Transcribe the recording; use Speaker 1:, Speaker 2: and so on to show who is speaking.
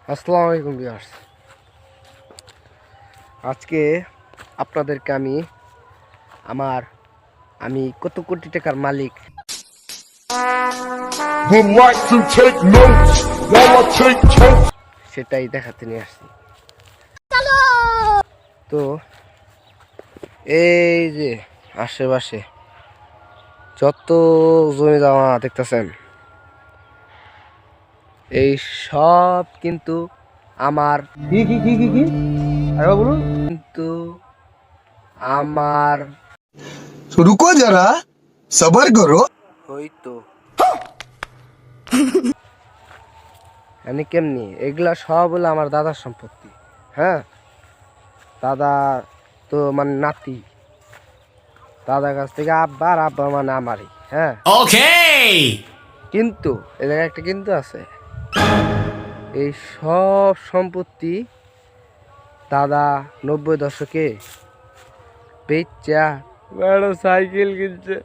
Speaker 1: আসসালামু আলাইকুম ভিউয়ার্স। আজকে আপনাদেরকে আমি কত কোটি টাকার মালিক
Speaker 2: Would like to take notes while I take toast.
Speaker 1: সেটাই দেখাতে নিয়ে আসছি। তো এই যে আশেপাশে যত জমি জমা দেখতেছেন, এই সব কিন্তু আমার
Speaker 3: কি আরে বলুন।
Speaker 1: কিন্তু আমার
Speaker 4: रुको जरा सबर करो।
Speaker 1: হইতো মানে কেমনি এগুলা সব হলো আমার দাদার সম্পত্তি। হ্যাঁ, দাদা তো মানে নাতি, দাদার কাছ থেকে আব্বা আর আব্বা মানে আমারই। হ্যাঁ, কিন্তু এ জায়গায় একটা কিন্তু আছে। এই সব সম্পত্তি দাদা 90 দশকে বেচা বড় সাইকেল কিনছে।